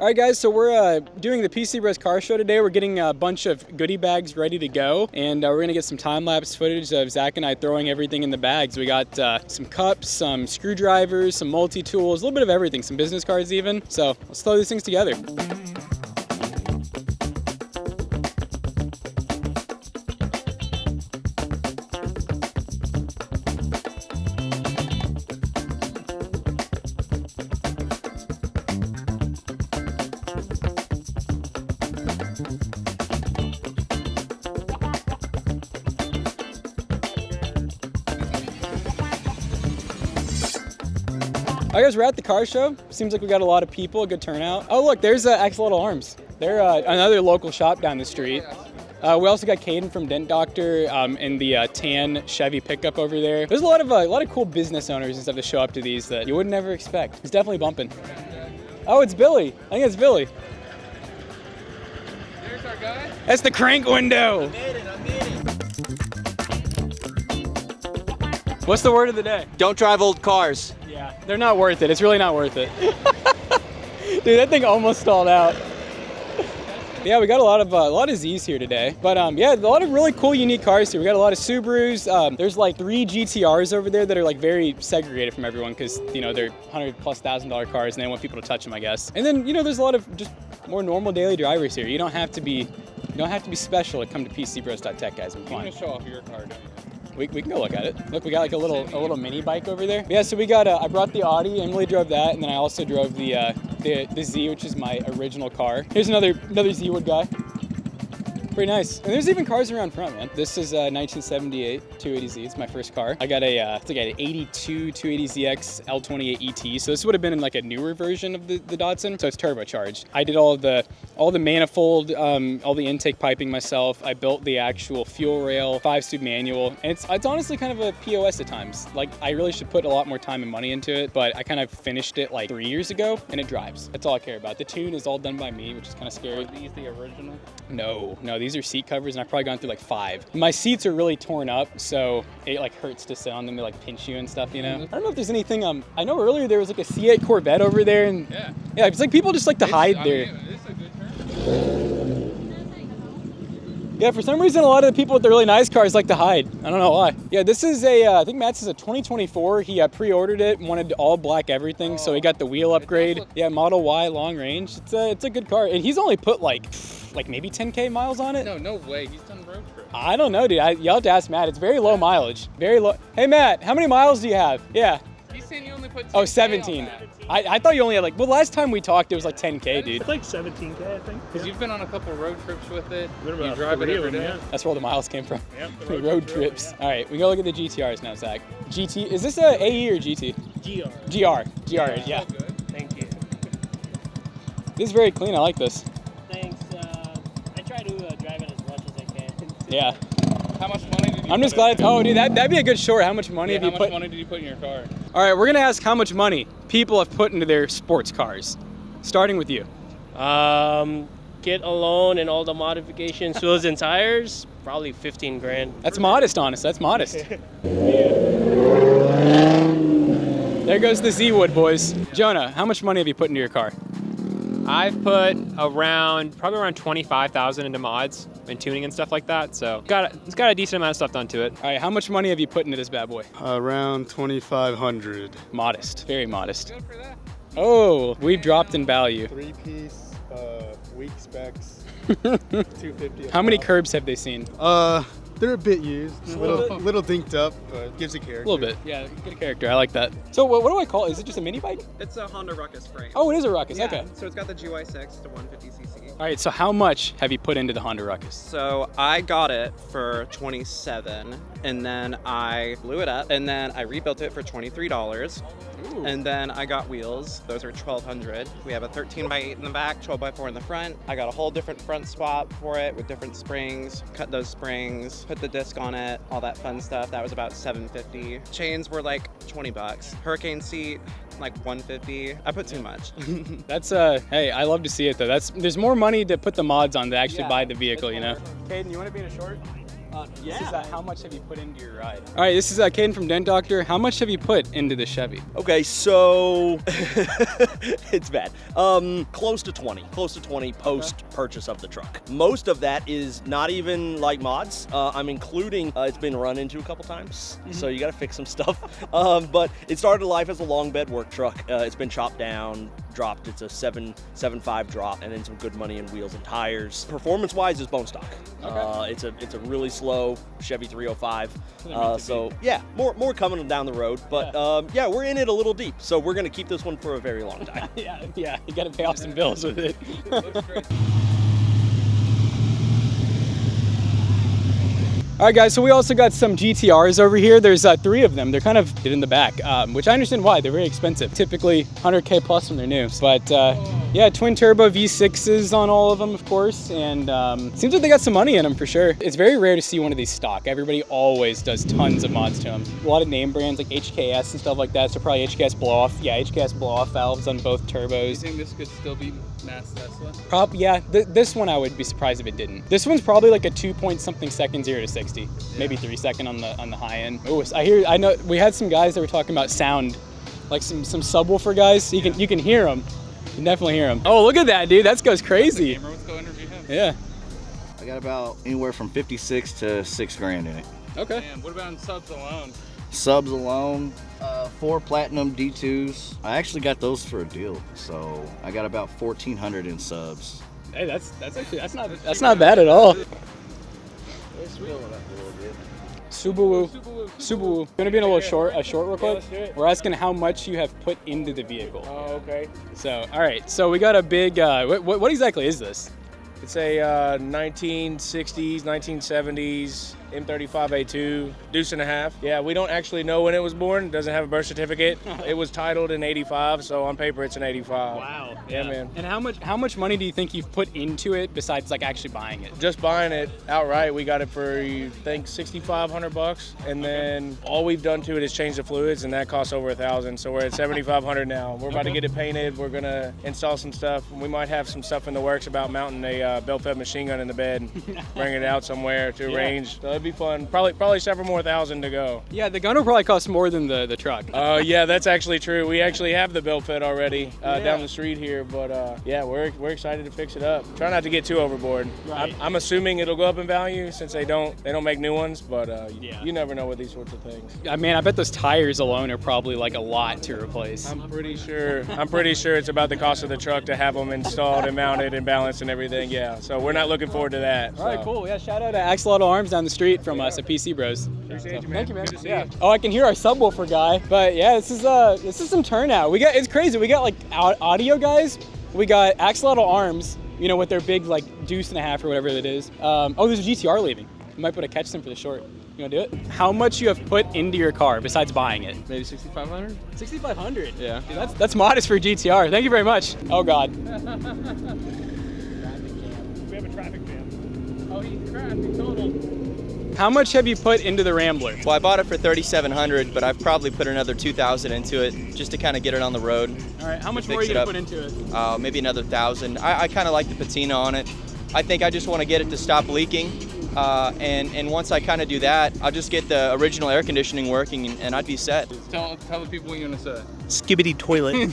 All right, guys, so we're doing the PCBros car show today. We're getting a bunch of goodie bags ready to go, and we're gonna get some time-lapse footage of Zach and I throwing everything in the bags. We got some cups, some screwdrivers, some multi-tools, a little bit of everything, some business cards even. So let's throw these things together. All right, guys, we're at the car show. Seems like we got a lot of people, a good turnout. Oh, look, there's Axolotl Arms. They're another local shop down the street. We also got Caden from Dent Doctor in the tan Chevy pickup over there. There's a lot of cool business owners and stuff to show up to these that you would never expect. It's definitely bumping. Oh, it's Billy. I think it's Billy. There's our guy. That's the crank window. I made it. What's the word of the day? Don't drive old cars. Yeah, they're not worth it. It's really not worth it. Dude, that thing almost stalled out. Yeah, we got a lot of Z's here today, but yeah, a lot of really cool, unique cars here. We got a lot of Subarus. There's like 3 GTRs over there that are like very segregated from everyone because you know they're $100,000+ cars and they want people to touch them, I guess. And then you know there's a lot of just more normal daily drivers here. You don't have to be special to come to PCBros.tech, guys. I'm fine. You can show off your car, don't you? We can go look at it. Look, we got like a little mini bike over there. Yeah, so we got I brought the Audi. Emily drove that, and then I also drove the Z, which is my original car. Here's another Z-Wood guy. Pretty nice. And there's even cars around front, man. This is a 1978 280Z. It's my first car. I got it's like an 82 280ZX L28 ET. So this would have been in like a newer version of the Datsun. So it's turbocharged. I did all the manifold, all the intake piping myself. I built the actual fuel rail, 5-speed manual. And it's honestly kind of a POS at times. Like I really should put a lot more time and money into it, but I kind of finished it like 3 years ago and it drives. That's all I care about. The tune is all done by me, which is kind of scary. Are these the original? No, these are seat covers and I've probably gone through like 5. My seats are really torn up, so it like hurts to sit on them. They like pinch you and stuff, you know? I don't know if there's anything, I know earlier there was like a C8 Corvette over there and yeah, it's like people just like to hide there. This is a good turn. Yeah, for some reason a lot of the people with the really nice cars like to hide. I don't know why. Yeah, this is I think Matt's is a 2024. He pre-ordered it and wanted all black everything, so he got the wheel upgrade. Yeah, Model Y long range. It's a good car. And he's only put like maybe 10K miles on it. No way. He's done road trips. I don't know, dude. You'll have to ask Matt. It's very low mileage. Very low. Hey, Matt, how many miles do you have? Yeah. He's saying you only put 10K 17. on that. I thought you only had like, well, last time we talked, it was like 10K, dude. It's like 17K, I think. Because you've been on a couple road trips with it. What You about drive it 3 of every them, day. That's where all the miles came from. Yep, The road trips. All right, we go look at the GTRs now, Zach. GT, is this a AE or GT? GR. GR, yeah. All good. Thank you. This is very clean. I like this. Thanks. I try to drive it as much as I can. Yeah. How much money did you I'm just put in glad. Oh, dude, that'd be a good short. How much money Yeah, have you how put? much money did you put in your car? All right, we're gonna ask how much money people have put into their sports cars. Starting with you. Kit alone and all the modifications, wheels and tires, probably 15 grand. That's modest, honest. That's modest. There goes the Z-Wood, boys. Jonah, how much money have you put into your car? I've put probably around 25,000 into mods and tuning and stuff like that. So it's got a decent amount of stuff done to it. All right, how much money have you put into this bad boy? Around 2,500. Modest, very modest. Good for that. Oh, we've dropped in value. 3-piece, weak specs, 250. How many curbs have they seen? They're a bit used, little dinked up, but gives a character. A little bit, yeah, good character. I like that. So what do I call it? Is it just a mini bike? It's a Honda Ruckus frame. Oh, it is a Ruckus. Yeah, Okay. so it's got the GY6 to 150cc. All right. So how much have you put into the Honda Ruckus? So I got it for $27, and then I blew it up, and then I rebuilt it for $23. Ooh. And then I got wheels. Those are $1,200. We have a 13x8 in the back, 12x4 in the front. I got a whole different front swap for it with different springs. Cut those springs, put the disc on it, all that fun stuff. That was about $750. Chains were like $20. Hurricane seat, like $150. I put too much. That's hey, I love to see it though. There's more money to put the mods on to actually buy the vehicle, you know. Caden, you want to be in a short? This is how much have you put into your ride? All right, this is Caden from Dent Doctor. How much have you put into the Chevy? Okay, so it's bad. Close to 20 post purchase of the truck. Most of that is not even like mods. I'm including, it's been run into a couple times, so you gotta fix some stuff. But it started life as a long bed work truck. It's been chopped down, dropped. It's a 7.5 drop, and then some good money in wheels and tires. Performance wise is bone stock. Okay. It's a really slow Chevy 305. So yeah, more coming down the road, but yeah, we're in it a little deep, so we're gonna keep this one for a very long time. yeah, you gotta pay off some bills with it. All right, guys, so we also got some GTRs over here. There's 3 of them. They're kind of in the back, which I understand why. They're very expensive. Typically 100K plus when they're new. But yeah, twin turbo V6s on all of them, of course. And seems like they got some money in them for sure. It's very rare to see one of these stock. Everybody always does tons of mods to them. A lot of name brands like HKS and stuff like that. So probably HKS blow off. Yeah, HKS blow off valves on both turbos. Do you think this could still be mass Tesla? Yeah, this one I would be surprised if it didn't. This one's probably like a 2 point something second 0 to 60. Maybe 3 second on the high end. Oh, I know we had some guys that were talking about sound, like some subwoofer guys. You can hear them. You can definitely hear them. Oh, look at that, dude. That goes crazy. Let's go interview him. Yeah. I got about anywhere from 56 to $6 grand in it. Okay. And what about in subs alone? Subs alone, 4 platinum D2s. I actually got those for a deal, so I got about 1,400 in subs. Hey, that's not bad at all. It's filling up a little bit. Subaru. Gonna be in a short real quick. let's do it. We're asking how much you have put into the vehicle. Oh, okay. So, all right. So we got a big. What exactly is this? It's a 1960s, 1970s M35A2, deuce and a half. Yeah, we don't actually know when it was born. It doesn't have a birth certificate. It was titled in 85, so on paper it's an 85. Wow. Yeah, man. And how much money do you think you've put into it besides like actually buying it? Just buying it outright, we got it for, I think, $6,500, and then all we've done to it is change the fluids, and that costs over $1,000. So we're at $7,500 now. We're about to get it painted. We're gonna install some stuff. We might have some stuff in the works about mounting a belt-fed machine gun in the bed, and bringing it out somewhere to arrange. So it'd be fun. Probably several more thousand to go. Yeah, the gun will probably cost more than the truck. Yeah, that's actually true. We actually have the belt-fed already down the street here, but yeah, we're excited to fix it up. Try not to get too overboard. Right. I'm assuming it'll go up in value since they don't make new ones, but you never know with these sorts of things. I mean, I bet those tires alone are probably like a lot to replace. I'm pretty sure it's about the cost of the truck to have them installed and mounted and balanced and everything. Yeah, so we're not looking forward to that. All right, cool. Yeah, shout out to Axolotl Arms down the street from us at PCBros. Appreciate you, man. Thank you, man. Good to see Yeah. you. Oh, I can hear our subwoofer guy. But yeah, this is some turnout. It's crazy. We got like audio guys. We got Axolotl Arms, with their big like deuce and a half or whatever it is. Oh, there's a GTR leaving. We might be able to catch them for the short. You wanna do it? How much you have put into your car besides buying it? Maybe 6,500. 6,500. Yeah. Dude, that's modest for a GTR. Thank you very much. Oh God. We have a traffic jam. Oh, he crashed. He totaled. How much have you put into the Rambler? Well, I bought it for $3,700, but I've probably put another $2,000 into it just to kind of get it on the road. All right. How much more are you gonna put into it? Maybe another $1,000. I kind of like the patina on it. I think I just want to get it to stop leaking. And once I kind of do that, I'll just get the original air conditioning working and I'd be set. Tell the people what you're gonna say. Skibbity toilet.